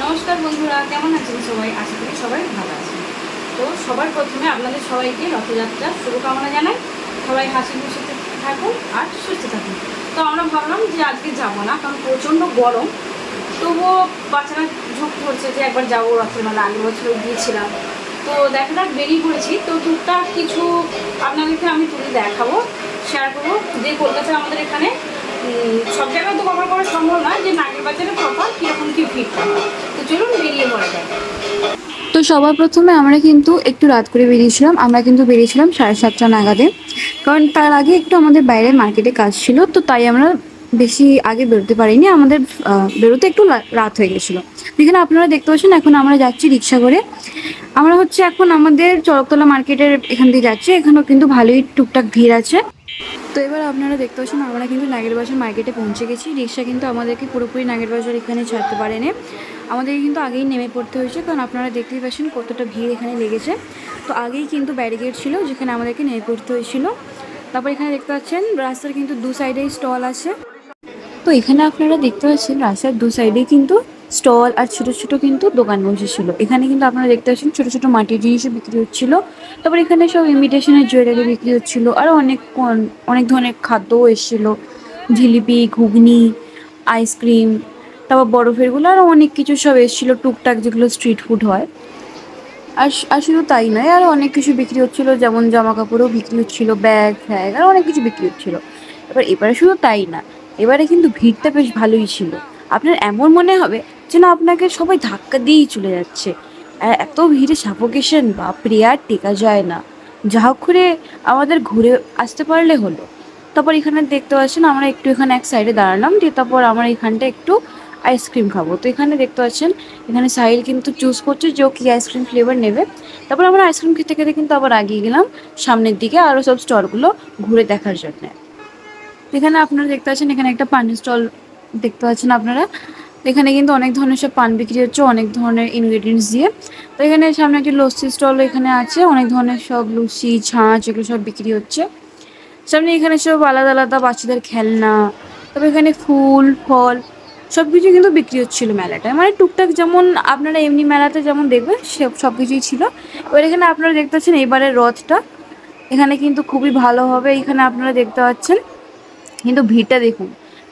নমস্কার বন্ধুরা, কেমন আছেন সবাই? আশা করি সবাই ভালো আছেন। তো সবার প্রথমে আপনাদের সবাইকে রথযাত্রার শুভকামনা জানাই। সবাই হাসি খুশিতে থাকুন আর সুস্থ থাকুন। তো আমরা ভাবলাম যে আজকে যাবো না, কারণ প্রচণ্ড গরম। তবুও বাচ্চারা ঝোঁক ধরছে যে একবার যাবো রথের মেলা, আগের বছর গিয়েছিলাম। তো দেখা যাক, বেরিয়ে পড়েছি। তো টুকটাক কিছু আপনাদেরকে আমি তুলে দেখাবো, শেয়ার করবো যে কলকাতায় আমাদের এখানে সব জায়গায় তো কভার করা সম্ভব নয়, যে নাগের বাজারে প্রপার কীরকম কী ভিড় থাকে। তো চলুন বেরিয়ে পড়া যায়। তো সবার প্রথমে আমরা কিন্তু একটু রাত করে বেরিয়েছিলাম। আমরা কিন্তু বেরিয়েছিলাম 7:30 নাগাদে, কারণ তার আগে একটু আমাদের বাইরে মার্কেটে কাজ ছিল, তো তাই আমরা বেশি আগে বেরোতে পারিনি। আমাদের বেরোতে একটু রাত হয়ে গেছিলো। যেখানে আপনারা দেখতে পাচ্ছেন এখন আমরা যাচ্ছি রিক্সা করে। আমরা এখন আমাদের চরকতলা মার্কেটের এখান দিয়ে যাচ্ছি। এখানেও কিন্তু ভালোই টুকটাক ভিড় আছে। তো এবার আপনারা দেখতে পাচ্ছেন আমরা কিন্তু নাগেরবাজার মার্কেটে পৌঁছে গেছি। রিক্সা কিন্তু আমাদেরকে পুরোপুরি নাগেরবাজার এখানে ছাড়তে পারেনি, আমাদেরকে কিন্তু আগেই নেমে পড়তে হয়েছে, কারণ আপনারা দেখতেই পাচ্ছেন কতটা ভিড় এখানে লেগেছে। তো আগেই কিন্তু ব্যারিকেড ছিল, যেখানে আমাদেরকে নেমে পড়তে হয়েছিল। তারপর এখানে দেখতে পাচ্ছেন রাস্তার কিন্তু দু সাইডেই স্টল আছে। তো এখানে আপনারা দেখতে পাচ্ছেন রাস্তার দু সাইডেই কিন্তু স্টল আর ছোট ছোট কিন্তু দোকান বসেছিল। এখানে কিন্তু আপনারা দেখতে পাচ্ছেন ছোট ছোট মাটির জিনিসও বিক্রি হচ্ছিল। তারপর এখানে সব ইমিটেশনের জুয়েলারি বিক্রি হচ্ছিল, আরও অনেক অনেক ধরনের খাদ্যও এসেছিলো। জিলিপি, ঘুগনি, আইসক্রিম, তারপর বরফেরগুলো আরও অনেক কিছু সব এসেছিলো, টুকটাক যেগুলো স্ট্রিট ফুড হয়। আর শুধু তাই নয়, আরও অনেক কিছু বিক্রি হচ্ছিলো, যেমন জামা কাপড়ও বিক্রি হচ্ছিলো, ব্যাগ ফ্যাগ আরও অনেক কিছু বিক্রি হচ্ছিলো। এবারে শুধু তাই না, এবারে কিন্তু ভিড়টা বেশ ভালোই ছিল। আপনার এমন মনে হবে যেন আপনাকে সবাই ধাক্কা দিয়েই চলে যাচ্ছে। এত ভিড়ে সাফোকেশন, বাপরে, আর টেকা যায় না। যা হোক করে আমাদের ঘুরে আসতে পারলে হলো। তারপর এখানে দেখতে পাচ্ছেন আমরা একটু এখানে এক সাইডে দাঁড়ালাম, দিয়ে তারপর আমরা এখানটা একটু আইসক্রিম খাবো। তো এখানে দেখতে পাচ্ছেন এখানে সাহিল কিন্তু চুজ করছে যে ও কী আইসক্রিম ফ্লেভার নেবে। তারপর আমরা আইসক্রিম খেতে খেতে কিন্তু আবার এগিয়ে গেলাম সামনের দিকে আরও সব স্টলগুলো ঘুরে দেখার জন্যে। এখানে আপনারা দেখতে পাচ্ছেন এখানে একটা পানের স্টল দেখতে পাচ্ছেন আপনারা। এখানে কিন্তু অনেক ধরনের সব পান বিক্রি হচ্ছে, অনেক ধরনের ইনগ্রিডিয়েন্টস দিয়ে। তো এখানে সামনে একটি লস্যি স্টল এখানে আছে, অনেক ধরনের সব লস্যি, ছাঁচ এগুলো সব বিক্রি হচ্ছে। সামনে এখানে সব আলাদা আলাদা বাচ্চাদের খেলনা, তবে এখানে ফুল ফল সব কিছু কিন্তু বিক্রি হচ্ছিলো মেলাটায়। মানে টুকটাক যেমন আপনারা এমনি মেলাতে যেমন দেখবেন সব কিছুই ছিল। এবার এখানে আপনারা দেখতে পাচ্ছেন এবারের রথটা এখানে কিন্তু খুবই ভালো হবে। এখানে আপনারা দেখতে পাচ্ছেন কিন্তু ভিড়টা দেখুন,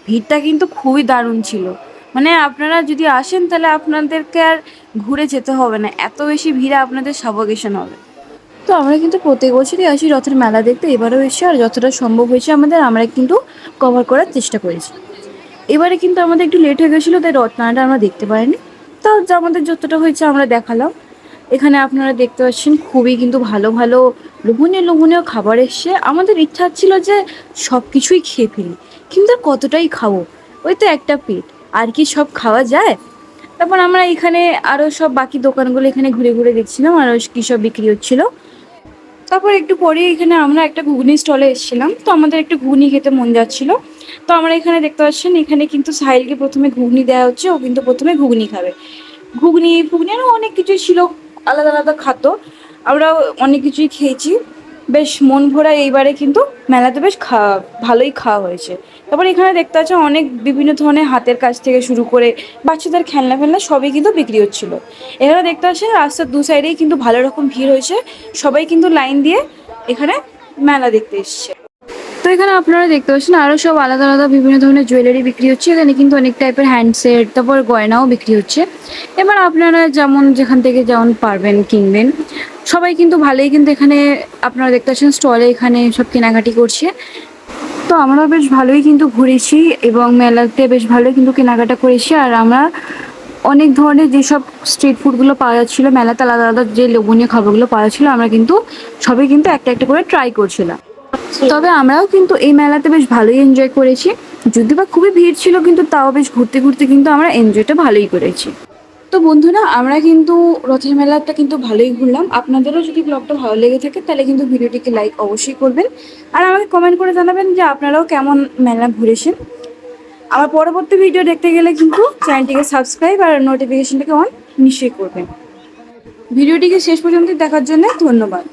ভিড়টা কিন্তু খুবই দারুণ ছিল। মানে আপনারা যদি আসেন তাহলে আপনাদেরকে আর ঘুরে যেতে হবে না, এত বেশি ভিড়ে আপনাদের সাফোকেশন হবে। তো আমরা কিন্তু প্রত্যেক বছরই আসি রথের মেলা দেখতে, এবারেও এসে আর যতটা সম্ভব হয়েছে আমরা কিন্তু কভার করার চেষ্টা করেছি। এবারে কিন্তু আমাদের একটু লেট হয়ে গেছিলো, তাই রথ মেলাটা আমরা দেখতে পারিনি। তাও আমাদের যতটা হয়েছে আমরা দেখালাম। এখানে আপনারা দেখতে পাচ্ছেন খুবই কিন্তু ভালো ভালো লোভনীয় লোভনীয় খাবার এসছে। আমাদের ইচ্ছা ছিল যে সব কিছুই খেয়ে ফেলি, কিন্তু আর কতটাই খাবো, ওই তো একটা পেট, আর কি সব খাওয়া যায়। তারপর আমরা এখানে আরও সব বাকি দোকানগুলো এখানে ঘুরে ঘুরে দেখছিলাম আরও কী সব বিক্রি হচ্ছিলো। তারপর একটু পরে এখানে আমরা একটা ঘুগনি স্টলে এসেছিলাম, তো আমাদের একটু ঘুগনি খেতে মন যাচ্ছিলো। তো আমরা এখানে দেখতে পাচ্ছেন এখানে কিন্তু সাহিলকে প্রথমে ঘুগনি দেওয়া হচ্ছে, ও কিন্তু প্রথমে ঘুগনি খাবে। ঘুগনি ফুগনি আরও অনেক কিছুই ছিল, আলাদা আলাদা খাদ্য। আমরা অনেক কিছুই খেয়েছি, বেশ মন ভরা। এইবারে কিন্তু মেলাতে বেশ ভালোই খাওয়া হয়েছে। তারপর এখানে দেখতে পাচ্ছেন অনেক বিভিন্ন ধরনের হাতের কাজ থেকে শুরু করে বাচ্চাদের খেলনা ফেলনা সবই কিন্তু বিক্রি হচ্ছিলো। এখানে দেখতে পাচ্ছেন রাস্তার দু সাইডেই কিন্তু ভালো রকম ভিড় হয়েছে, সবাই কিন্তু লাইন দিয়ে এখানে মেলা দেখতে এসছে। তো এখানে আপনারা দেখতে পাচ্ছেন আরও সব আলাদা আলাদা বিভিন্ন ধরনের জুয়েলারি বিক্রি হচ্ছে। এখানে কিন্তু অনেক টাইপের হ্যান্ডসেট, তারপর গয়নাও বিক্রি হচ্ছে। এবার আপনারা যেখান থেকে যেমন পারবেন কিনবেন। সবাই কিন্তু ভালোই কিন্তু এখানে আপনারা দেখতে পাচ্ছেন স্টলে এখানে সব কেনাকাটি করছে। তো আমরা বেশ ভালোই কিন্তু ঘুরেছি এবং মেলাতে বেশ ভালোই কিন্তু কেনাকাটা করেছি। আর আমরা অনেক ধরনের যেসব স্ট্রিট ফুডগুলো পাওয়া যাচ্ছিলো মেলাতে, আলাদা আলাদা যে লোভনীয় খাবারগুলো পাওয়া যাচ্ছিলো, আমরা কিন্তু সবই কিন্তু একটা একটা করে ট্রাই করছিলাম। তবে আমরাও কিন্তু এই মেলাতে বেশ ভালোই এনজয় করেছি, যদিও বা খুবই ভিড় ছিল, কিন্তু তাও বেশ ঘুরতে ঘুরতে কিন্তু আমরা এনজয়টা ভালোই করেছি। তো বন্ধুরা, আমরা কিন্তু রথের মেলাটা কিন্তু ভালোই ঘুরলাম। আপনাদেরও যদি ব্লগটা ভালো লেগে থাকে তাহলে কিন্তু ভিডিওটিকে লাইক অবশ্যই করবেন, আর আমাকে কমেন্ট করে জানাবেন যে আপনারাও কেমন মেলা ঘুরেছেন। আমার পরবর্তী ভিডিও দেখতে গেলে কিন্তু চ্যানেলটিকে সাবস্ক্রাইব আর নোটিফিকেশনটাকে অন নিশ্চয়ই করবেন। ভিডিওটিকে শেষ পর্যন্ত দেখার জন্য ধন্যবাদ।